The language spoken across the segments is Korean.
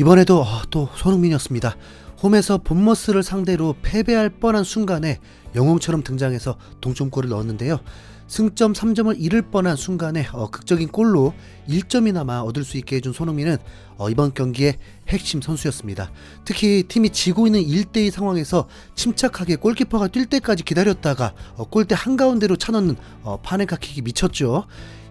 이번에도 또 손흥민이었습니다. 홈에서 본머스를 상대로 패배할 뻔한 순간에 영웅처럼 등장해서 동점골을 넣었는데요. 승점 3점을 잃을 뻔한 순간에 극적인 골로 1점이나마 얻을 수 있게 해준 손흥민은 이번 경기의 핵심 선수였습니다. 특히 팀이 지고 있는 1대2 상황에서 침착하게 골키퍼가 뛸 때까지 기다렸다가 골대 한가운데로 차넣는 파넨카킥이 미쳤죠.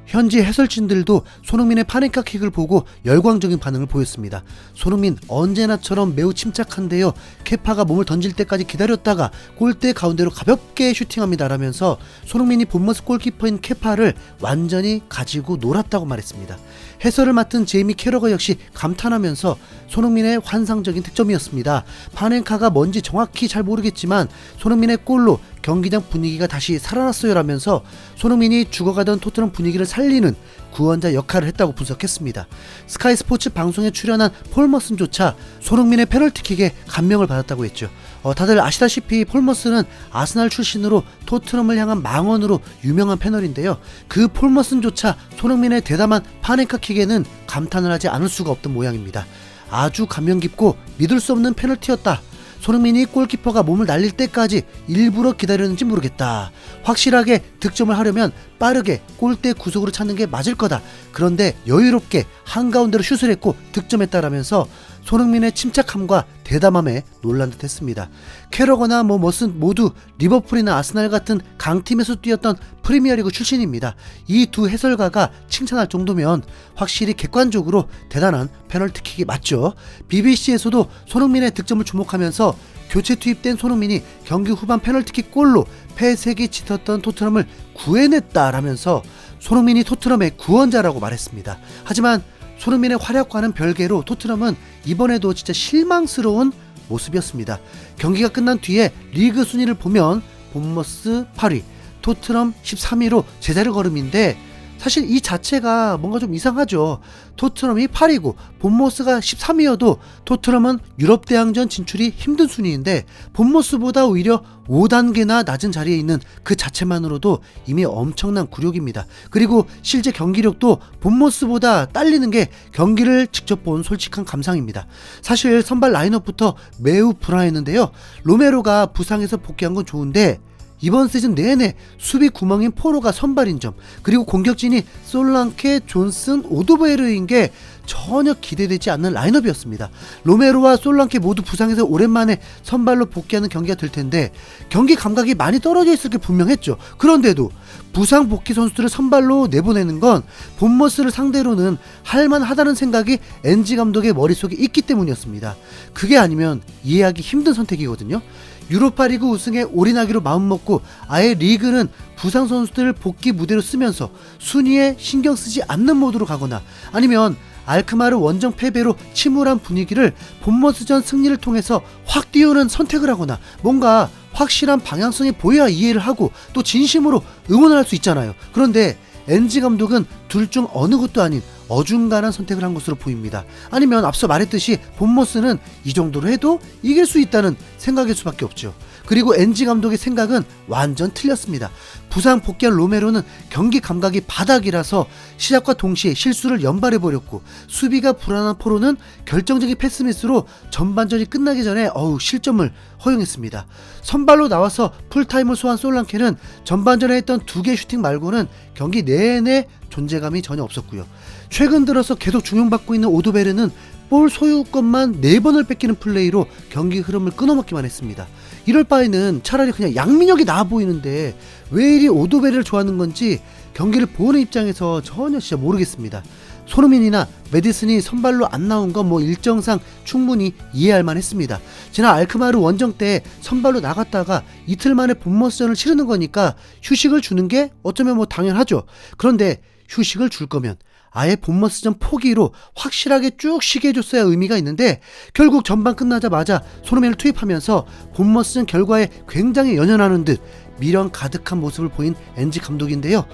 현지 해설진들도 손흥민의 파넨카킥을 보고 열광적인 반응을 보였습니다. 손흥민 언제나처럼 매우 침착한데요. 케파가 몸을 던질 때까지 기다렸다가 골대 가운데로 가볍게 슈팅합니다 라면서 손흥민이 본머스 골키퍼인 케파를 완전히 가지고 놀았다고 말했습니다. 해설을 맡은 제이미 캐러거 역시 감탄하면서 손흥민의 환상적인 득점이었습니다. 파넨카가 뭔지 정확히 잘 모르겠지만 손흥민의 골로 경기장 분위기가 다시 살아났어요 라면서 손흥민이 죽어가던 토트넘 분위기를 살리는 구원자 역할을 했다고 분석했습니다. 스카이 스포츠 방송에 출연한 폴 머슨조차 손흥민의 페널티킥에 감명을 받았다고 했죠. 다들 아시다시피 폴 머슨은 아스날 출신으로 토트넘을 향한 망언으로 유명한 패널인데요. 그 폴 머슨조차 손흥민의 대담한 파넨카킥에는 감탄을 하지 않을 수가 없던 모양입니다. 아주 감명 깊고 믿을 수 없는 페널티였다. 손흥민이 골키퍼가 몸을 날릴 때까지 일부러 기다렸는지 모르겠다. 확실하게 득점을 하려면 빠르게 골대 구석으로 찾는 게 맞을 거다. 그런데 여유롭게 한가운데로 슛을 했고 득점했다라면서 손흥민의 침착함과 대담함에 놀란 듯 했습니다. 캐러거나 머슨 모두 리버풀이나 아스날 같은 강팀에서 뛰었던 프리미어리그 출신입니다. 이 두 해설가가 칭찬할 정도면 확실히 객관적으로 대단한 페널티킥이 맞죠. BBC에서도 손흥민의 득점을 주목하면서 교체 투입된 손흥민이 경기 후반 페널티킥 골로 폐색이 짙었던 토트넘을 구해냈다라면서 손흥민이 토트넘의 구원자라고 말했습니다. 하지만 손흥민의 활약과는 별개로 토트넘은 이번에도 진짜 실망스러운 모습이었습니다. 경기가 끝난 뒤에 리그 순위를 보면 본머스 8위, 토트넘 13위로 제자리 걸음인데 사실 이 자체가 뭔가 좀 이상하죠. 토트넘이 8위고 본머스가 13위여도 토트넘은 유럽 대항전 진출이 힘든 순위인데 본머스보다 오히려 5단계나 낮은 자리에 있는 그 자체만으로도 이미 엄청난 굴욕입니다. 그리고 실제 경기력도 본머스보다 딸리는 게 경기를 직접 본 솔직한 감상입니다. 사실 선발 라인업부터 매우 불안했는데요. 로메로가 부상에서 복귀한 건 좋은데 이번 시즌 내내 수비 구멍인 포로가 선발인 점, 그리고 공격진이 솔랑케, 존슨, 오도베르인 게 전혀 기대되지 않는 라인업이었습니다. 로메로와 솔랑케 모두 부상해서 오랜만에 선발로 복귀하는 경기가 될 텐데 경기 감각이 많이 떨어져 있을 게 분명했죠. 그런데도 부상 복귀 선수들을 선발로 내보내는 건 본머스를 상대로는 할만하다는 생각이 엔지 감독의 머릿속에 있기 때문이었습니다. 그게 아니면 이해하기 힘든 선택이거든요. 유로파리그 우승에 올인하기로 마음먹고 아예 리그는 부상 선수들을 복귀 무대로 쓰면서 순위에 신경 쓰지 않는 모드로 가거나 아니면 알크마르 원정 패배로 침울한 분위기를 본머스전 승리를 통해서 확 띄우는 선택을 하거나 뭔가 확실한 방향성이 보여야 이해를 하고 또 진심으로 응원을 할 수 있잖아요. 그런데 엔지 감독은 둘 중 어느 것도 아닌 어중간한 선택을 한 것으로 보입니다. 아니면 앞서 말했듯이 본머스는 이 정도로 해도 이길 수 있다는 생각일 수밖에 없죠. 그리고 엔지 감독의 생각은 완전 틀렸습니다. 부상 복귀한 로메로는 경기 감각이 바닥이라서 시작과 동시에 실수를 연발해버렸고 수비가 불안한 포로는 결정적인 패스미스로 전반전이 끝나기 전에 실점을 허용했습니다. 선발로 나와서 풀타임을 소화한 솔랑케는 전반전에 했던 2개 슈팅 말고는 경기 내내 존재감이 전혀 없었고요. 최근 들어서 계속 중용받고 있는 오도베르는 볼 소유권만 4번을 뺏기는 플레이로 경기 흐름을 끊어먹기만 했습니다. 이럴 바에는 차라리 그냥 양민혁이 나아 보이는데 왜 이리 오도베르를 좋아하는 건지 경기를 보는 입장에서 전혀 진짜 모르겠습니다. 손흥민이나 메디슨이 선발로 안 나온 건 일정상 충분히 이해할 만했습니다. 지난 알크마르 원정 때 선발로 나갔다가 이틀 만에 본머스전을 치르는 거니까 휴식을 주는 게 어쩌면 당연하죠. 그런데 휴식을 줄 거면 아예 본머스전 포기로 확실하게 쭉 쉬게 해줬어야 의미가 있는데 결국 전반 끝나자마자 손흥민을 투입하면서 본머스전 결과에 굉장히 연연하는 듯 미련 가득한 모습을 보인 엔지 감독인데요.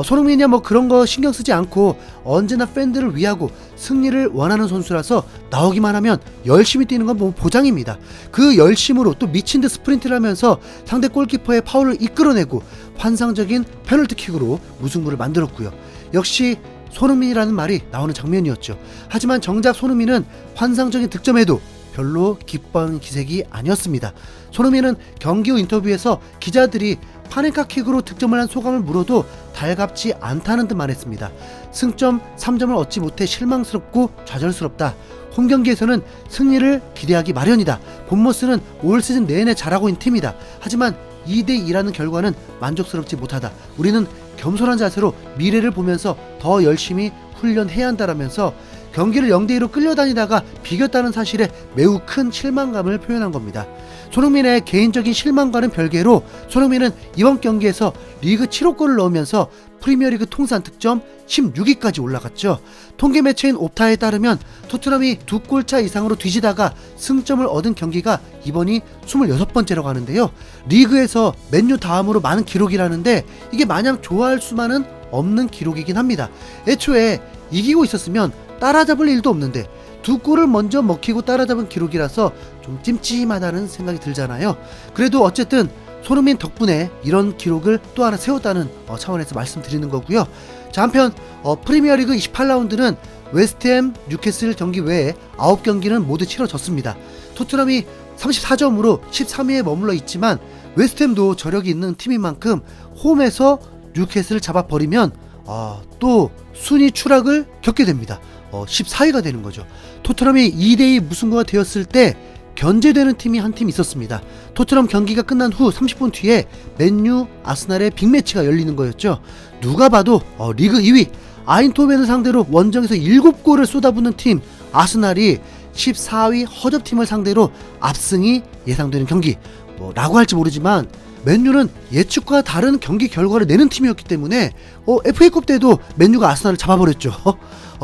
손흥민이야 그런 거 신경 쓰지 않고 언제나 팬들을 위하고 승리를 원하는 선수라서 나오기만 하면 열심히 뛰는 건 보장입니다. 그 열심으로 또 미친 듯 스프린트를 하면서 상대 골키퍼의 파울을 이끌어내고 환상적인 페널티킥으로 무승부를 만들었고요. 역시 손흥민이라는 말이 나오는 장면이었죠. 하지만 정작 손흥민은 환상적인 득점에도 별로 기뻐하는 기색이 아니었습니다. 손흥민은 경기 후 인터뷰에서 기자들이 파넨카킥으로 득점을 한 소감을 물어도 달갑지 않다는 듯 말했습니다. 승점 3점을 얻지 못해 실망스럽고 좌절스럽다. 홈경기에서는 승리를 기대하기 마련이다. 본머스는 올 시즌 내내 잘하고 있는 팀이다. 하지만 2대2라는 결과는 만족스럽지 못하다. 우리는 겸손한 자세로 미래를 보면서 더 열심히 훈련해야 한다라면서 경기를 0대2로 끌려다니다가 비겼다는 사실에 매우 큰 실망감을 표현한 겁니다. 손흥민의 개인적인 실망과는 별개로 손흥민은 이번 경기에서 리그 7호골을 넣으면서 프리미어리그 통산 득점 16위까지 올라갔죠. 통계 매체인 옵타에 따르면 토트넘이 2골차 이상으로 뒤지다가 승점을 얻은 경기가 이번이 26번째라고 하는데요. 리그에서 맨유 다음으로 많은 기록이라는데 이게 마냥 좋아할 수만은 없는 기록이긴 합니다. 애초에 이기고 있었으면 따라잡을 일도 없는데 2골을 먼저 먹히고 따라잡은 기록이라서 좀 찜찜하다는 생각이 들잖아요. 그래도 어쨌든 손흥민 덕분에 이런 기록을 또 하나 세웠다는 차원에서 말씀드리는 거고요. 자, 한편 프리미어리그 28라운드는 웨스트햄, 뉴캐슬 경기 외에 9경기는 모두 치러졌습니다. 토트넘이 34점으로 13위에 머물러 있지만 웨스트햄도 저력이 있는 팀인 만큼 홈에서 뉴캐슬을 잡아버리면 또 순위 추락을 겪게 됩니다. 14위가 되는 거죠. 토트넘이 2대2 무승부가 되었을 때 견제되는 팀이 한 팀 있었습니다. 토트넘 경기가 끝난 후 30분 뒤에 맨유, 아스날의 빅매치가 열리는 거였죠. 누가 봐도 리그 2위 아인토벤을 상대로 원정에서 7골을 쏟아붓는 팀 아스날이 14위 허접팀을 상대로 압승이 예상되는 경기 라고 할지 모르지만 맨유는 예측과 다른 경기 결과를 내는 팀이었기 때문에 FA컵 때도 맨유가 아스날을 잡아버렸죠.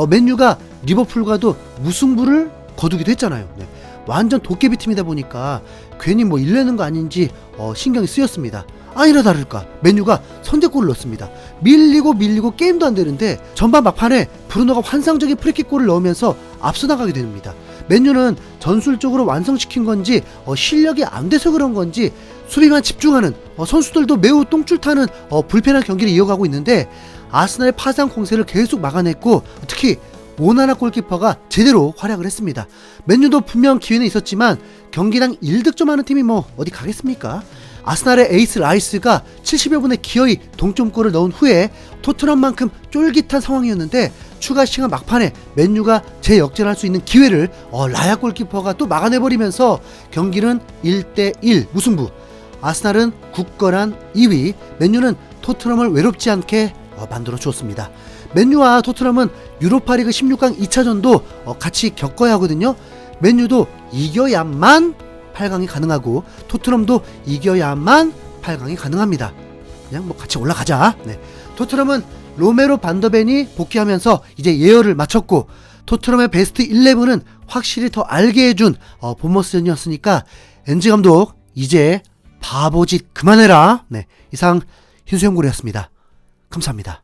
맨유가 리버풀과도 무승부를 거두기도 했잖아요. 네. 완전 도깨비 팀이다 보니까 괜히 일내는 거 아닌지 신경이 쓰였습니다. 아니나 다를까 맨유가 선제골을 넣습니다. 밀리고 게임도 안 되는데 전반 막판에 브루노가 환상적인 프리킥골을 넣으면서 앞서 나가게 됩니다. 맨유는 전술적으로 완성시킨 건지 실력이 안 돼서 그런 건지 수비만 집중하는 선수들도 매우 똥줄 타는 불편한 경기를 이어가고 있는데 아스날의 파상 공세를 계속 막아냈고 특히 오나나 골키퍼가 제대로 활약을 했습니다. 맨유도 분명 기회는 있었지만 경기당 1득점하는 팀이 어디 가겠습니까? 아스날의 에이스 라이스가 70여 분에 기어이 동점골을 넣은 후에 토트넘만큼 쫄깃한 상황이었는데 추가 시간 막판에 맨유가 재역전할 수 있는 기회를 라야 골키퍼가 또 막아내버리면서 경기는 1대1 무승부. 아스날은 굳건한 2위, 맨유는 토트넘을 외롭지 않게 만들어 주었습니다. 맨유와 토트넘은 유로파리그 16강 2차전도 같이 겪어야 하거든요. 맨유도 이겨야만 8강이 가능하고 토트넘도 이겨야만 8강이 가능합니다. 그냥 같이 올라가자. 네. 토트넘은 로메로 반더벤이 복귀하면서 이제 예열을 마쳤고 토트넘의 베스트 11은 확실히 더 알게 해준 본머스전이었으니까 엔지 감독 이제 바보짓 그만해라. 네. 이상 흰수염고래였습니다. 감사합니다.